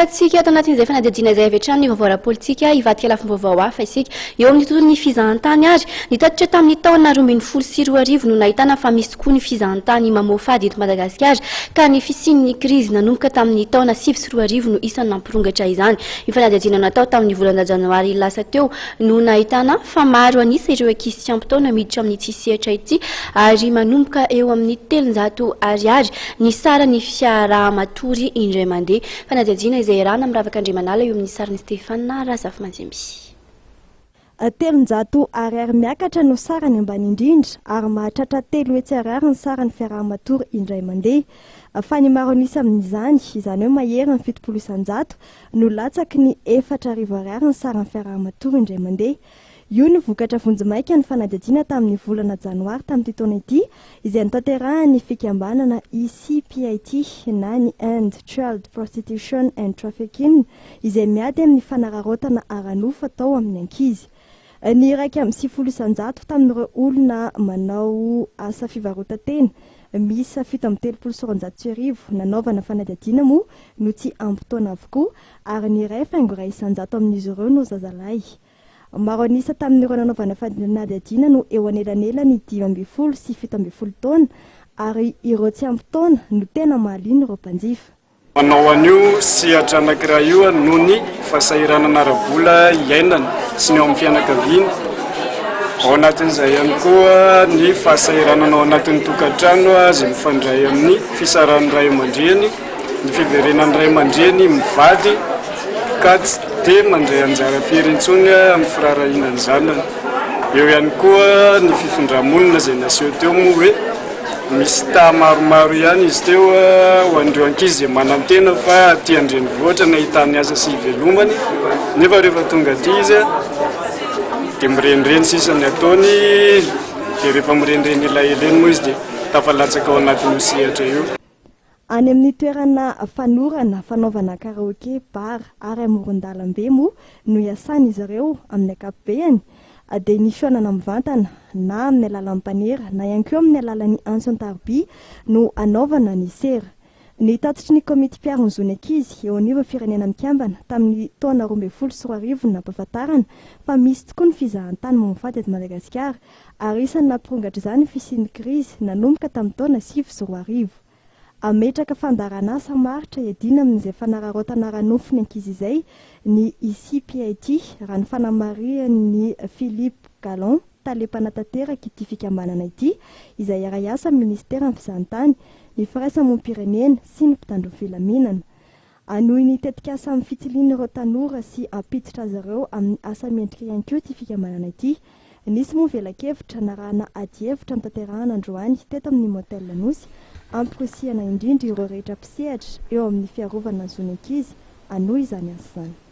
Tsika ato anatin'izay fanadihadiana izay avy hatrany ny vaovao politika ivadika lafim-baovao hafa isika eo amin'ny tontolon'ny fizahantany ary nitatitra tamin'ny taona 2024 no nahitana fa misy koa ny fizahantany mamofady eto Madagasikara ka ny fisian'ny krizy nanomboka tamin'ny taona 2024 no isan'ny nampirongatra izany. Ny fanadihadiana natao tamin'ny volana janoary lasa teo no nahitana fa maro anisa ireo ankizy tsy ampy taona miditra amin'ny tsisihatra ity ary manomboka eo amin'ny 300 ariary ny sara ny fiarahamatory indray mandeha. Fanadihadiana izay rana miravaka andrimanala eo amin'ny sariny Stefana Razafy Manjemby. 300 ariary miakatra no sarany ambany indrindra ary mahatratra 3 hetsy ariary ny sarany fiarahamatory indray mandeha. Fa ny maro anisa amin'izany izany hoe mahery ny 700 no latsaky ny 4,000 ariary ny sarany fiarahamatory indray mandeha. Io ny vokatra vonjimaika ny fanadihadiana tamin'ny volana janoary tamin'ity taona ity izay nitanterahany fikambanana ECPIT na ny End Child Prostitution and Trafficking izay miady amin'ny fanararotana ara-nofa tao amin'ny ankizy. Ny raika amin'ny 700 tamin'ireo olona manao asa fivarotan-tena misy 7,300 nanaovana fanadihadiana moa no tsy ampy-taona avokoa ary ny iray faingo ray 100 amin'izy ireo no zazalahy. Maro anisa tamin'ireo nanaovana fanadihadiana no eo anelanelany 12 sy 17 taona ary ireo tsy ampy taona no tena mahaliana ireo mpanjifa. Manao an'io sehatra anankiray io noho ny fahasahiranana ara-bola iainana sy ny ao amin'ny fianakaviana. Ao anatin'izay ihany koa ny fahasahiranana ao anatin'ny tokantrano izay mifandray amin'ny fisaran'ny ray aman-dreny, ny fiverenan'ny ray aman-dreny mivady ka tsy dia mandray anjara firy intsony amin'ny firarahianany zanany. Eo ihany koa ny fifindramonina izay naseho teo moa hoe misy maromaro ihany izy teo ho an'ireo ankizy izay manantena fa tia andrenivohitra nahitany asa sy ivelomany nefa rehefa tonga aty izy dia mirenireny sisa ny ataony dia rehefa mirenireny elaeleny moa izy dia tafalatsaka ao anatin'ny sehatra io. Any amin'ny toerana fanorana fanaovana karaoke, bar ary amoron-dalambe moa no iasany izy ireo amin'ny ankapobeny dia ny fihaonana mivantana na amin'ny alalan'ny mpanera na ihany koa amin'ny alalan'ny anson-tarobia no anaovana ny sera. Ny tatitry ny komity mpiaro zony ankizy eo anivon'ny firenena mikambana tamin'ny taona 2024 nampahafantarana fa misy tokoa ny fizahantany mamofady eto Madagasikara ary isan'ny nampirongatra izany fisian'ny krizy nanomboka tamin'ny taona 2024. Ametraka fandarana asa maritra iadina amin'izay fanararotana ara-nofony ankizy izay ny ECPIT raha ny fanamarian'ny Philippe Galon talepanatanteraka ity fikambanana ity izay ara-iasa ministera ny fizahantany, ny firaisamonim-pirenena sy ny mpitandro filaminana. Anohy ny tetikasa amin'ny fitiliana ireo tanora sy ampiditra azy ireo amin'ny asa mendrika ihany koa ity fikambanana ity. Nisy moa velakevitra narahana adi-hevitra nitanterahana androany teto amin'ny motel Lanosy ampirosiana indrindra ireo rehetra mpisehatra eo amin'ny fiarovana ny zony ankizy anohy izany asa izany.